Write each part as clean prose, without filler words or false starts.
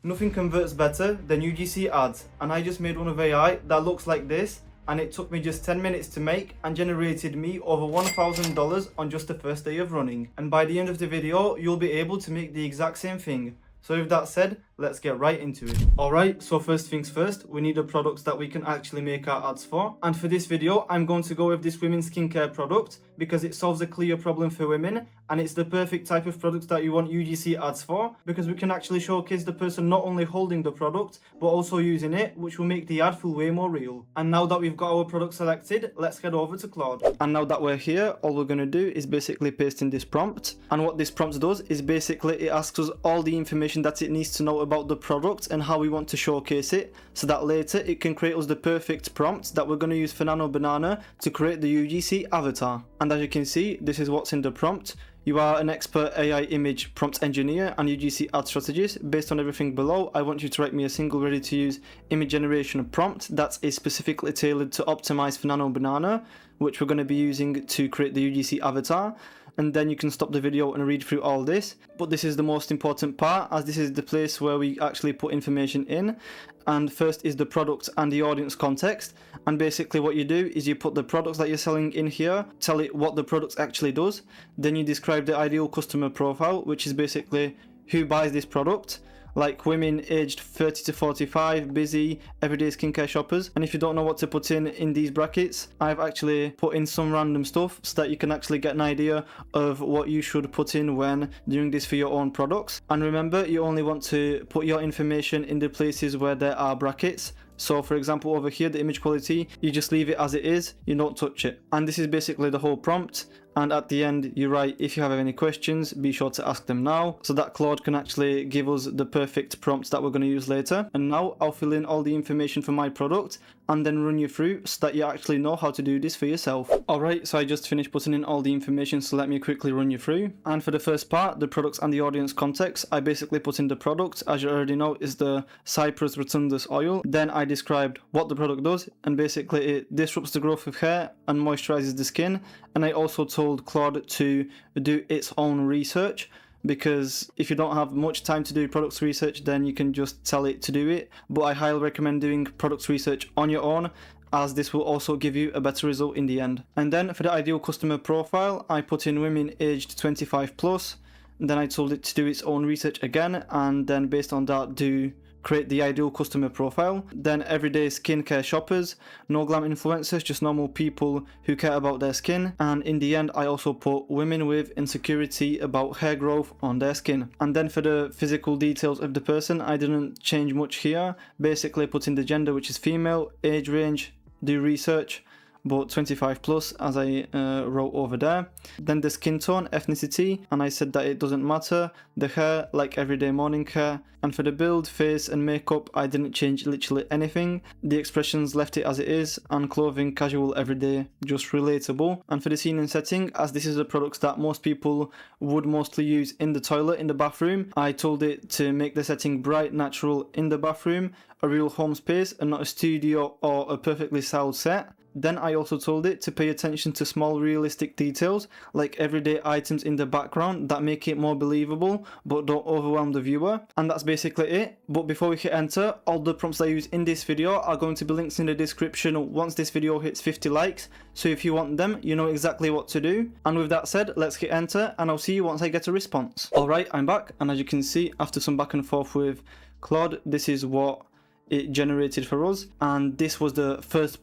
Nothing converts better than UGC ads, and I just made one of AI that looks like this, and it took me just 10 minutes to make and generated me over $1,000 on just the first day of running. And by the end of the video, you'll be able to make the exact same thing. So with that said, let's get right into it. Alright, so first things first, we need the products that we can actually make our ads for. And for this video, I'm going to go with this women's skincare product because it solves a clear problem for women, and it's the perfect type of product that you want UGC ads for, because we can actually showcase the person not only holding the product, but also using it, which will make the ad feel way more real. And now that we've got our product selected, let's head over to Claude. And now that we're here, all we're going to do is basically paste in this prompt. And what this prompt does is basically it asks us all the information that it needs to know about the product and how we want to showcase it, so that later it can create us the perfect prompt that we're going to use for Nano Banana to create the UGC avatar. And as you can see, this is what's in the prompt. You are an expert AI image prompt engineer and UGC ad strategist. Based on everything below, I want you to write me a single ready to use image generation prompt that is specifically tailored to optimize for Nano Banana, which we're going to be using to create the UGC avatar. And then you can stop the video and read through all this. But this is the most important part, as this is the place where we actually put information in. And first is the product and the audience context. And basically what you do is you put the products that you're selling in here, tell it what the product actually does. Then you describe the ideal customer profile, which is basically who buys this product. Like women aged 30 to 45, busy, everyday skincare shoppers. And if you don't know what to put in these brackets, I've actually put in some random stuff so that you can actually get an idea of what you should put in when doing this for your own products. And remember, you only want to put your information in the places where there are brackets. So for example, over here, the image quality, you just leave it as it is, you don't touch it. And this is basically the whole prompt. And at the end, you write, if you have any questions, be sure to ask them now, so that Claude can actually give us the perfect prompt that we're going to use later. And now I'll fill in all the information for my product and then run you through so that you actually know how to do this for yourself. Alright, so I just finished putting in all the information, so let me quickly run you through. And for the first part, the products and the audience context, I basically put in the product, as you already know, is the Cyprus rotundus oil. Then I described what the product does, and basically it disrupts the growth of hair and moisturizes the skin. And I also told Claude to do its own research, because if you don't have much time to do products research, then you can just tell it to do it. But I highly recommend doing products research on your own, as this will also give you a better result in the end. And then for the ideal customer profile, I put in women aged 25 plus. Then I told it to do its own research again, and then based on that create the ideal customer profile. Then everyday skincare shoppers, no glam influencers, just normal people who care about their skin. And in the end, I also put women with insecurity about hair growth on their skin. And then for the physical details of the person, I didn't change much here. Basically put in the gender, which is female, age range, do research, but 25 plus, as I wrote over there. Then the skin tone, ethnicity, and I said that it doesn't matter. The hair, like everyday morning hair. And for the build, face and makeup, I didn't change literally anything. The expressions, left it as it is. And clothing, casual, everyday, just relatable. And for the scene and setting, as this is a product that most people would mostly use in the toilet, in the bathroom, I told it to make the setting bright, natural in the bathroom, a real home space and not a studio or a perfectly styled set. Then I also told it to pay attention to small realistic details, like everyday items in the background that make it more believable but don't overwhelm the viewer. And that's basically it. But before we hit enter, all the prompts I use in this video are going to be linked in the description once this video hits 50 likes. So if you want them, you know exactly what to do. And with that said, let's hit enter and I'll see you once I get a response. Alright, I'm back, and as you can see, after some back and forth with Claude, this is what it generated for us, and this was the first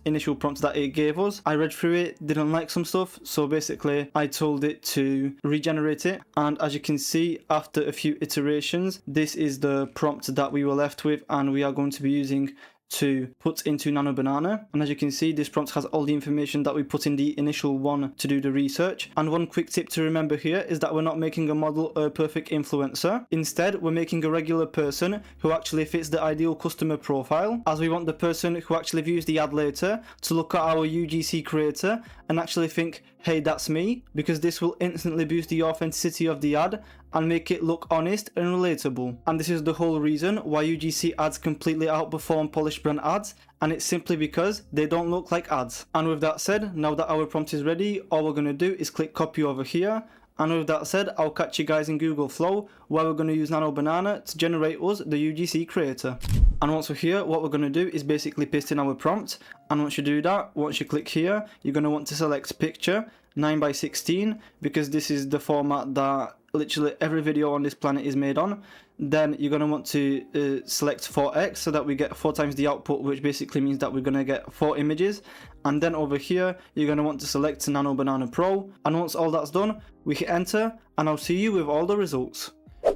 initial prompt that it gave us. I read through it, didn't like some stuff, so basically I told it to regenerate it, and as you can see, after a few iterations, this is the prompt that we were left with, and we are going to be using to put into Nano Banana. And as you can see, this prompt has all the information that we put in the initial one to do the research. And one quick tip to remember here is that we're not making a model or a perfect influencer. Instead, we're making a regular person who actually fits the ideal customer profile, as we want the person who actually views the ad later to look at our UGC creator and actually think, hey, that's me, because this will instantly boost the authenticity of the ad and make it look honest and relatable. And this is the whole reason why UGC ads completely outperform polished brand ads, and it's simply because they don't look like ads. And with that said, now that our prompt is ready, all we're going to do is click copy over here, And with that said, I'll catch you guys in Google Flow, where we're going to use Nano Banana to generate us the UGC creator. And once we're here, what we're going to do is basically paste in our prompt. And once you do that, once you click here, you're going to want to select picture 9:16, because this is the format that literally every video on this planet is made on. Then you're going to want to select 4x, so that we get 4 times the output, which basically means that we're going to get 4 images. And then over here, you're going to want to select Nano Banana Pro. And once all that's done, we hit enter, and I'll see you with all the results.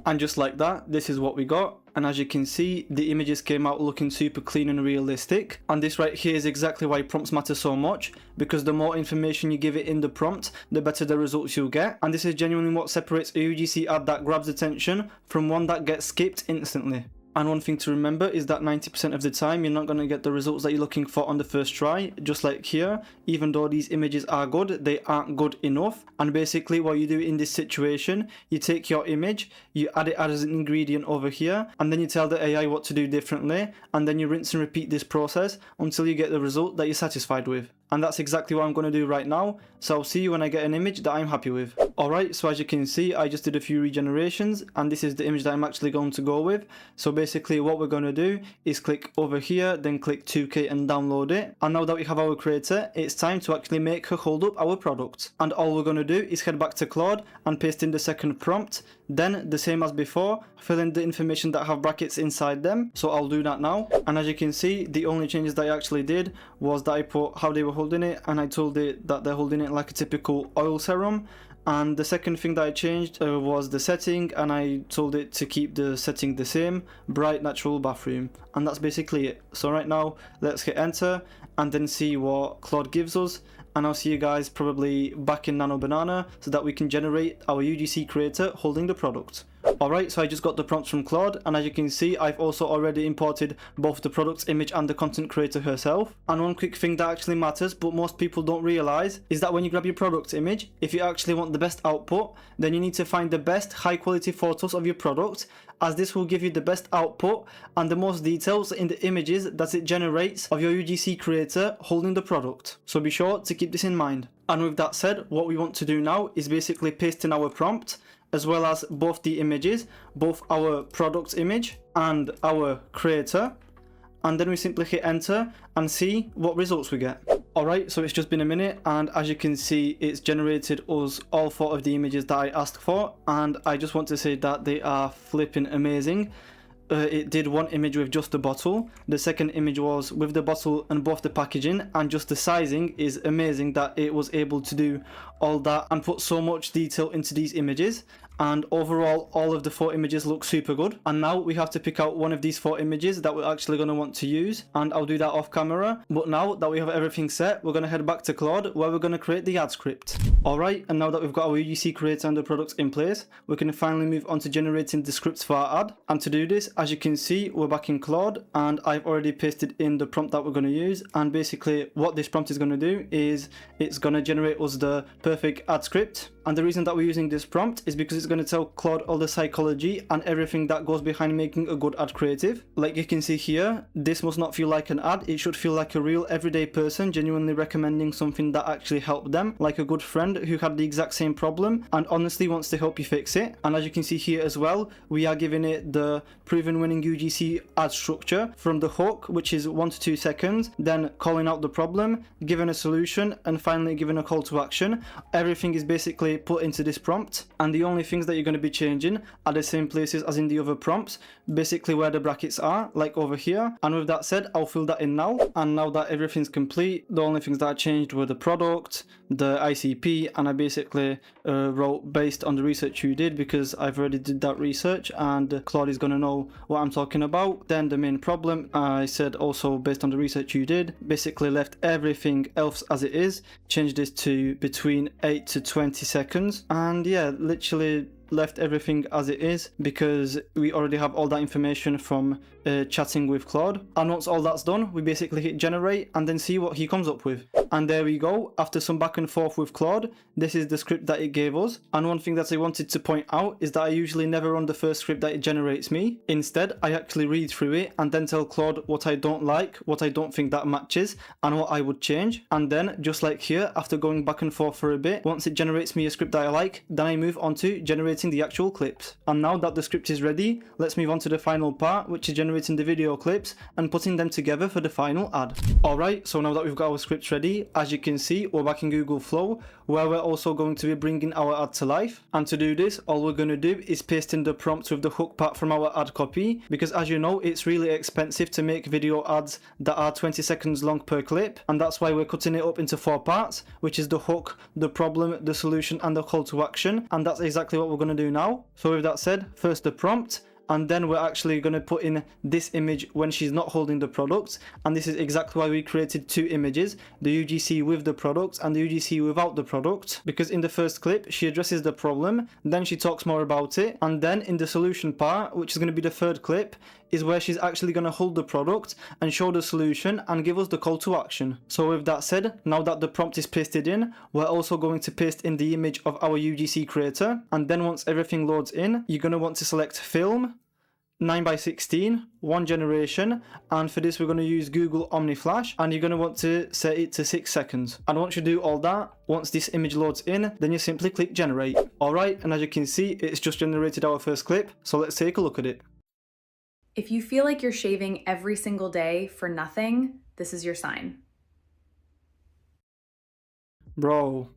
And just like that, this is what we got. And as you can see, the images came out looking super clean and realistic. And this right here is exactly why prompts matter so much, because the more information you give it in the prompt, the better the results you'll get. And this is genuinely what separates a UGC ad that grabs attention from one that gets skipped instantly. And one thing to remember is that 90% of the time you're not going to get the results that you're looking for on the first try. Just like here, even though these images are good, they aren't good enough. And basically what you do in this situation, you take your image, you add it as an ingredient over here, and then you tell the AI what to do differently, and then you rinse and repeat this process until you get the result that you're satisfied with. And that's exactly what I'm going to do right now, so I'll see you when I get an image that I'm happy with. Alright, so as you can see, I just did a few regenerations, and this is the image that I'm actually going to go with. So basically what we're going to do is click over here, then click 2K and download it. And now that we have our creator, it's time to actually make her hold up our product. And all we're going to do is head back to Claude and paste in the second prompt. Then, the same as before, fill in the information that have brackets inside them. So I'll do that now. And as you can see, the only changes that I actually did was that I put how they were holding it, and I told it that they're holding it like a typical oil serum. And the second thing that I changed was the setting, and I told it to keep the setting the same, bright natural bathroom. And that's basically it. So right now, let's hit enter and then see what Claude gives us. And I'll see you guys probably back in Nano Banana so that we can generate our UGC creator holding the product. Alright, so I just got the prompts from Claude, and as you can see, I've also already imported both the product's image and the content creator herself. And one quick thing that actually matters, but most people don't realize, is that when you grab your product image, if you actually want the best output, then you need to find the best high quality photos of your product, as this will give you the best output and the most details in the images that it generates of your UGC creator holding the product. So be sure to keep this in mind. And with that said, what we want to do now is basically paste in our prompt, as well as both the images, both our product image and our creator, and then we simply hit enter and see what results we get. Alright, so it's just been a minute, and as you can see, it's generated us all 4 of the images that I asked for, and I just want to say that they are flipping amazing. It did one image with just the bottle, the second image was with the bottle and both the packaging, and just the sizing is amazing that it was able to do all that and put so much detail into these images. And overall, all of the 4 images look super good. And now we have to pick out one of these 4 images that we're actually going to want to use, and I'll do that off camera. But now that we have everything set, we're going to head back to Claude, where we're going to create the ad script. Alright, and now that we've got our UGC creator and the products in place, we can finally move on to generating the scripts for our ad. And to do this, as you can see, we're back in Claude, and I've already pasted in the prompt that we're going to use. And basically what this prompt is going to do is it's going to generate us the perfect ad script. And the reason that we're using this prompt is because it's going to tell Claude all the psychology and everything that goes behind making a good ad creative. Like you can see here, this must not feel like an ad, it should feel like a real everyday person genuinely recommending something that actually helped them, like a good friend who had the exact same problem and honestly wants to help you fix it. And as you can see here as well, we are giving it the proven winning UGC ad structure from the hook, which is 1 to 2 seconds, then calling out the problem, giving a solution, and finally giving a call to action. Everything is basically put into this prompt, and the only things that you're going to be changing are the same places as in the other prompts, basically where the brackets are, like over here. And with that said, I'll fill that in now. And now that everything's complete, the only things that I changed were the product, the ICP, and I basically wrote based on the research you did, because I've already did that research and Claude is going to know what I'm talking about. Then the main problem, I said also based on the research you did, basically left everything else as it is, changed this to between 8 to 20 seconds, and yeah, literally left everything as it is because we already have all that information from chatting with Claude. And once all that's done, we basically hit generate and then see what he comes up with. And there we go. After some back and forth with Claude, this is the script that it gave us. And one thing that I wanted to point out is that I usually never run the first script that it generates me. Instead, I actually read through it and then tell Claude what I don't like, what I don't think that matches, and what I would change. And then, just like here, after going back and forth for a bit, once it generates me a script that I like, then I move on to generating the actual clips. And now that the script is ready, let's move on to the final part, which is generating the video clips and putting them together for the final ad. Alright, so now that we've got our scripts ready, as you can see, we're back in Google Flow, where we're also going to be bringing our ad to life. And to do this, all we're going to do is paste in the prompt with the hook part from our ad copy, because as you know, it's really expensive to make video ads that are 20 seconds long per clip, and that's why we're cutting it up into 4 parts, which is the hook, the problem, the solution, and the call to action. And that's exactly what we're going to do now. So with that said, first the prompt, and then we're actually going to put in this image when she's not holding the product. And this is exactly why we created 2 images, the UGC with the product and the UGC without the product, because in the first clip she addresses the problem, then she talks more about it, and then in the solution part, which is going to be the 3rd clip, is where she's actually going to hold the product and show the solution and give us the call to action. So with that said, now that the prompt is pasted in, we're also going to paste in the image of our UGC creator, and then once everything loads in, you're going to want to select film, 9x16, 1 generation, and for this we're going to use Google Omni Flash, and you're going to want to set it to 6 seconds. And once you do all that, once this image loads in, then you simply click generate. Alright, and as you can see, it's just generated our first clip, so let's take a look at it. If you feel like you're shaving every single day for nothing, this is your sign. Bro,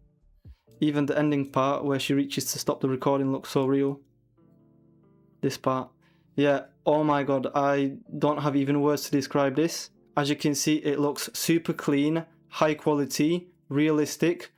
even the ending part where she reaches to stop the recording looks so real. This part. Yeah, oh my god, I don't have even words to describe this. As you can see, it looks super clean, high quality, realistic.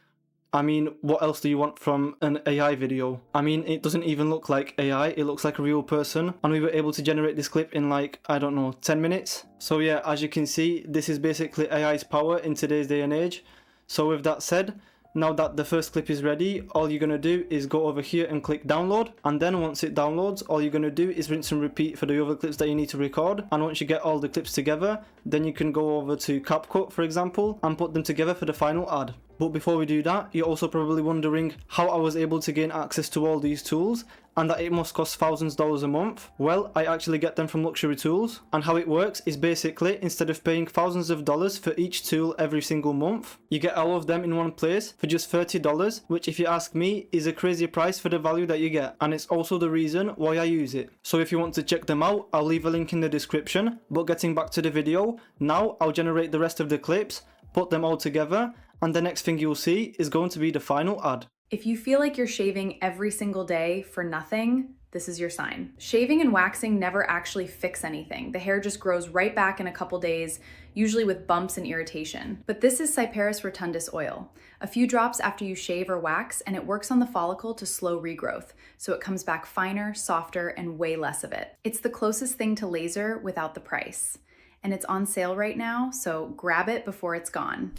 I mean, what else do you want from an AI video? I mean, it doesn't even look like AI, it looks like a real person. And we were able to generate this clip in like, I don't know, 10 minutes. So yeah, as you can see, this is basically AI's power in today's day and age. So with that said, now that the first clip is ready, all you're going to do is go over here and click download, and then once it downloads, all you're going to do is rinse and repeat for the other clips that you need to record. And once you get all the clips together, then you can go over to CapCut, for example, and put them together for the final ad. But before we do that, you're also probably wondering how I was able to gain access to all these tools, and that it must cost thousands of dollars a month. Well, I actually get them from Luxury Tools, and how it works is basically, instead of paying thousands of dollars for each tool every single month, you get all of them in one place for just $30, which if you ask me is a crazy price for the value that you get, and it's also the reason why I use it. So if you want to check them out, I'll leave a link in the description. But getting back to the video, now I'll generate the rest of the clips, put them all together, and the next thing you'll see is going to be the final ad. If you feel like you're shaving every single day for nothing, this is your sign. Shaving and waxing never actually fix anything. The hair just grows right back in a couple days, usually with bumps and irritation. But this is Cyperus rotundus oil. A few drops after you shave or wax, and it works on the follicle to slow regrowth, so it comes back finer, softer, and way less of it. It's the closest thing to laser without the price. And it's on sale right now, so grab it before it's gone.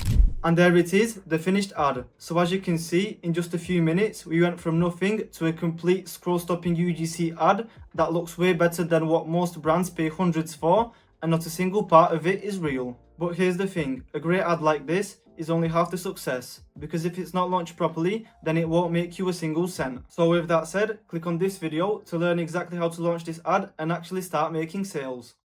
And there it is, the finished ad. So as you can see, in just a few minutes, we went from nothing to a complete scroll-stopping UGC ad that looks way better than what most brands pay hundreds for, and not a single part of it is real. But here's the thing, a great ad like this is only half the success, because if it's not launched properly, then it won't make you a single cent. So with that said, click on this video to learn exactly how to launch this ad and actually start making sales.